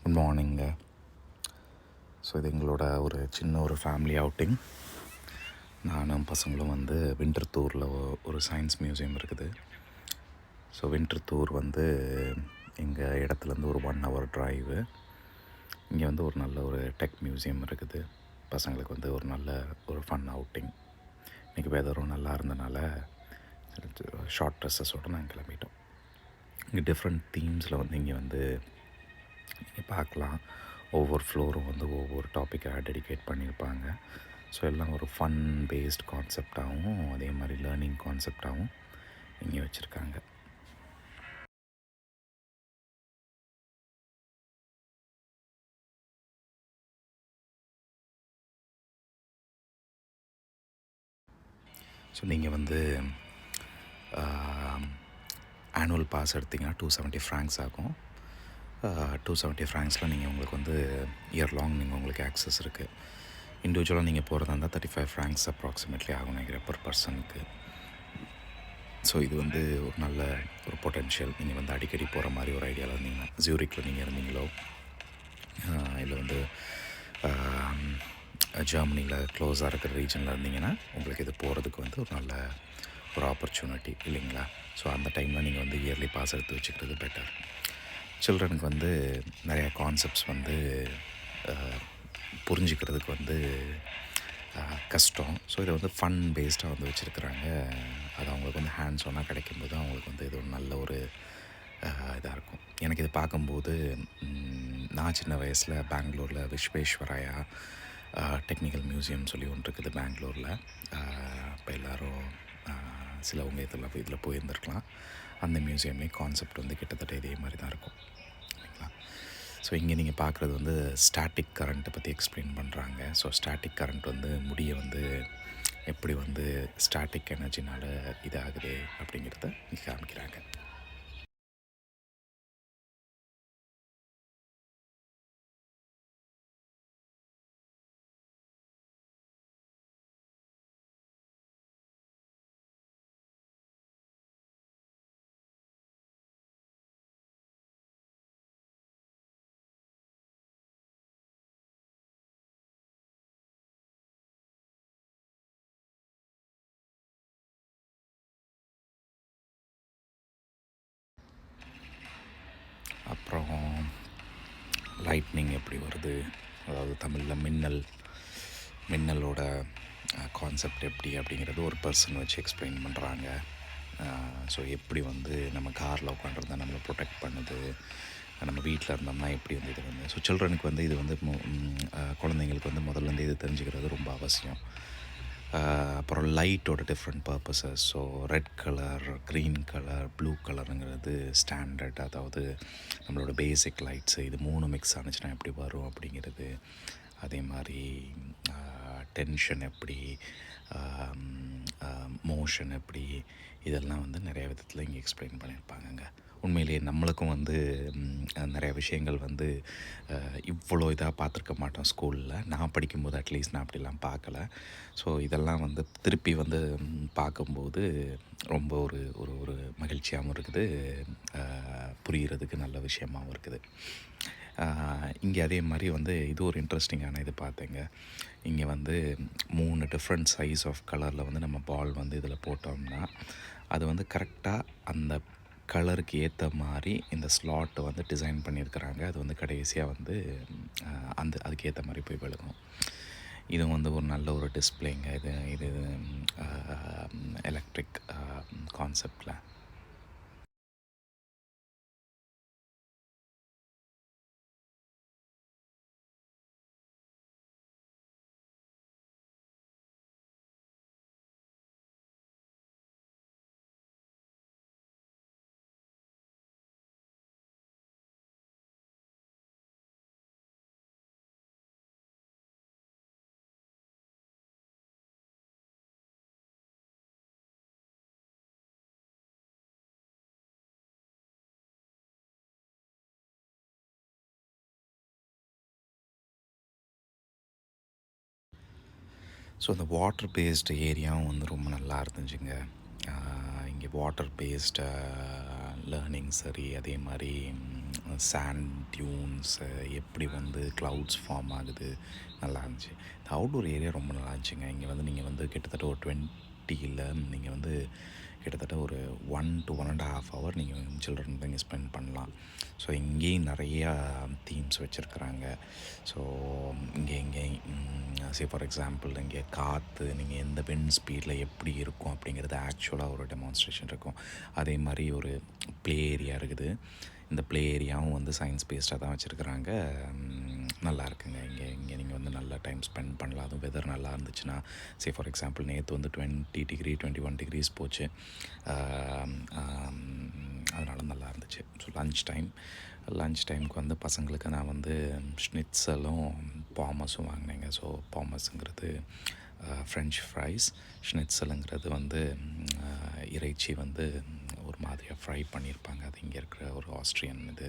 Good மார்னிங்க. So இது எங்களோட ஒரு சின்ன ஒரு ஃபேமிலி அவுட்டிங். நானும் பசங்களும் வந்து விண்டர்தூரில் ஒரு சயின்ஸ் மியூசியம் இருக்குது. ஸோ விண்டர்தூர் வந்து எங்கள் இடத்துலேருந்து ஒரு 1 hour ட்ரைவு. இங்கே வந்து ஒரு நல்ல ஒரு டெக் மியூசியம் இருக்குது. பசங்களுக்கு வந்து ஒரு நல்ல ஒரு ஃபன் அவுட்டிங். இன்றைக்கி வெதரும் நல்லா இருந்தனால ஷார்ட் ட்ரெஸ்ஸஸோடு நாங்கள் கிளம்பிட்டோம். இங்கே டிஃப்ரெண்ட் தீம்ஸில் வந்து இங்கே வந்து நீங்கள் பார்க்கலாம். ஒவ்வொரு ஃப்ளோரும் வந்து ஒவ்வொரு டாப்பிக்காக டெடிகேட் பண்ணியிருப்பாங்க. ஸோ எல்லாம் ஒரு ஃபன் பேஸ்ட் கான்செப்டாகவும் அதே மாதிரி லேர்னிங் கான்செப்டாகவும் இங்கே வச்சுருக்காங்க. ஸோ நீங்கள் வந்து ஆனுவல் பாஸ் எடுத்திங்கன்னா 270 ஃப்ராங்க்ஸ் ஆகும். 270 ஃப்ராங்க்ஸில் நீங்கள் உங்களுக்கு வந்து இயர் லாங் உங்களுக்கு ஆக்சஸ் இருக்குது. இண்டிவிஜுவலாக நீங்கள் போகிறதா இருந்தால் 35 ஃப்ராங்க்ஸ் அப்ராக்சிமேட்லி ஆகும் நினைக்கிறேன் per பர்சனுக்கு. ஸோ இது வந்து ஒரு நல்ல ஒரு பொட்டென்ஷியல். நீங்கள் வந்து அடிக்கடி போகிற மாதிரி ஒரு ஐடியாவில் இருந்தீங்கன்னா, ஜூரிக்கில் நீங்கள் இருந்தீங்களோ இல்லை வந்து ஜெர்மனியில் க்ளோஸாக இருக்கிற ரீஜனில் இருந்தீங்கன்னா உங்களுக்கு இது போகிறதுக்கு வந்து ஒரு நல்ல ஒரு ஆப்பர்ச்சுனிட்டி இல்லைங்களா. ஸோ அந்த டைமில் நீங்கள் வந்து இயர்லி பாஸ் எடுத்து வச்சுக்கிறது பெட்டர். சில்ட்ரனுக்கு வந்து நிறையா கான்செப்ட்ஸ் வந்து புரிஞ்சிக்கிறதுக்கு வந்து கஷ்டம். ஸோ இதை வந்து ஃபன் பேஸ்டாக வந்து வச்சுருக்குறாங்க. அது அவங்களுக்கு வந்து ஹேண்ட்ஸ் ஒன்னாக கிடைக்கும்போது அவங்களுக்கு வந்து இது ஒரு நல்ல ஒரு இதாக இருக்கும். எனக்கு இது பார்க்கும்போது நான் சின்ன வயசில் பெங்களூரில் விஸ்வேஸ்வராயா டெக்னிக்கல் மியூசியம் சொல்லி ஒன்று இருக்குது பெங்களூரில். இப்போ எல்லோரும் சிலவங்க இதில் போயிருந்துருக்கலாம். அந்த மியூசியம்லேயும் கான்செப்ட் வந்து கிட்டத்தட்ட இதே மாதிரி தான் இருக்கும் இல்லைங்களா. ஸோ இங்கே நீங்கள் பார்க்குறது வந்து ஸ்டாட்டிக் கரண்ட்டை பற்றி எக்ஸ்பிளைன் பண்ணுறாங்க. ஸோ ஸ்டாட்டிக் கரண்ட் வந்து முடியை வந்து எப்படி வந்து ஸ்டாட்டிக் எனர்ஜினால் இதாகுது அப்படிங்கிறத இங்கே காமிக்கிறாங்க. அப்புறம் லைட்னிங் எப்படி வருது, அதாவது தமிழில் மின்னலோட கான்செப்ட் எப்படி அப்படிங்கிறது ஒரு பர்சன் வச்சு எக்ஸ்பிளைன் பண்ணுறாங்க. ஸோ எப்படி வந்து நம்ம காரில் உட்காந்துருந்தா நம்மளை ப்ரொடெக்ட் பண்ணுது, நம்ம வீட்டில் இருந்தோம்னா எப்படி வந்து இது வந்து ஸோ சில்ட்ரனுக்கு வந்து இது வந்து குழந்தைங்களுக்கு வந்து முதல்லேருந்து இது தெரிஞ்சுக்கிறது ரொம்ப அவசியம். அப்புறம் லைட்டோட different purposes. So red colour, green colour, blue கலருங்கிறது ஸ்டாண்டர்ட், அதாவது நம்மளோட பேசிக் லைட்ஸு. இது 3 மிக்ஸ் ஆனிச்சுன்னா எப்படி வரும் அப்படிங்கிறது. அதே மாதிரி டென்ஷன் எப்படி, மோஷன் எப்படி, இதெல்லாம் வந்து நிறைய விதத்தில் இங்கே எக்ஸ்பிளைன் பண்ணியிருப்பாங்கங்க. உண்மையிலேயே நம்மளுக்கும் வந்து நிறைய விஷயங்கள் வந்து இவ்வளோ இதாக பார்த்துருக்க மாட்டோம் ஸ்கூலில். நான் படிக்கும்போது அட்லீஸ்ட் நான் அப்படிலாம் பார்க்கல. ஸோ இதெல்லாம் வந்து திருப்பி வந்து பார்க்கும்போது ரொம்ப ஒரு ஒரு ஒரு மகிழ்ச்சியாகவும் இருக்குது, புரிகிறதுக்கு நல்ல விஷயமாகவும் இருக்குது. இங்கே அதே மாதிரி வந்து இது ஒரு இன்ட்ரெஸ்டிங்கான இது பார்த்தேங்க. இங்கே வந்து 3 டிஃப்ரெண்ட் சைஸ் ஆஃப் கலரில் வந்து நம்ம பால் வந்து இதில் போட்டோம்னா அது வந்து கரெக்டாக அந்த கலருக்கு ஏற்ற மாதிரி இந்த ஸ்லாட்டை வந்து டிசைன் பண்ணியிருக்கிறாங்க. அது வந்து கடைசியாக வந்து அதுக்கு ஏற்ற மாதிரி போய் விழுகும். இது வந்து ஒரு நல்ல ஒரு டிஸ்பிளேங்க. இது எலக்ட்ரிக் கான்செப்டில். ஸோ இந்த வாட்டர் பேஸ்டு ஏரியாவும் வந்து ரொம்ப நல்லா இருந்துச்சுங்க. இங்கே வாட்டர் பேஸ்டு லேர்னிங் சரி, அதே மாதிரி சாண்ட் டியூன்ஸு எப்படி வந்து க்ளவுட்ஸ் ஃபார்ம் ஆகுது, நல்லா இருந்துச்சு. இந்த அவுட்டோர் ஏரியா ரொம்ப நல்லா இருந்துச்சுங்க. இங்கே வந்து நீங்கள் வந்து கிட்டத்தட்ட ஒரு 20ல் நீங்கள் வந்து கிட்டத்தட்ட ஒரு 1 to 1.5 ஹவர் நீங்கள் சில்ட்ரன் வந்து இங்கே ஸ்பெண்ட் பண்ணலாம். ஸோ இங்கேயும் நிறையா தீம்ஸ் வச்சுருக்குறாங்க. ஸோ இங்கே சே ஃபார் எக்ஸாம்பிள் இங்கே காற்று நீங்கள் எந்த விண்ட் ஸ்பீடில் எப்படி இருக்கும் அப்படிங்கிறது ஆக்சுவலாக ஒரு டெமான்ஸ்ட்ரேஷன் இருக்கும். அதே மாதிரி ஒரு ப்ளே ஏரியா இருக்குது. இந்த ப்ளே ஏரியாவும் வந்து சயின்ஸ் பேஸ்டாக தான் வச்சுருக்குறாங்க. நல்லா இருக்குங்க. இங்கே இங்கே நீங்கள் வந்து நல்லா டைம் ஸ்பெண்ட் பண்ணலாம். அதுவும் வெதர் நல்லா இருந்துச்சுன்னா, சே ஃபார் எக்ஸாம்பிள் நேற்று வந்து 20 டிகிரி 21 டிகிரிஸ் போச்சு. அதனால் நல்லா இருந்துச்சு. ஸோ லன்ச் டைமுக்கு வந்து பசங்களுக்கு நான் வந்து ஷ்னிட்ஸலும் பாமஸும் வாங்கினேங்க. ஸோ பாமஸுங்கிறது ஃப்ரெஞ்ச் ஃப்ரைஸ், ஷ்னிட்ஸலுங்கிறது வந்து இறைச்சி வந்து ஒரு மாதிரியாக ஃப்ரை பண்ணியிருப்பாங்க. அது இங்கே இருக்கிற ஒரு ஆஸ்ட்ரியன் இது.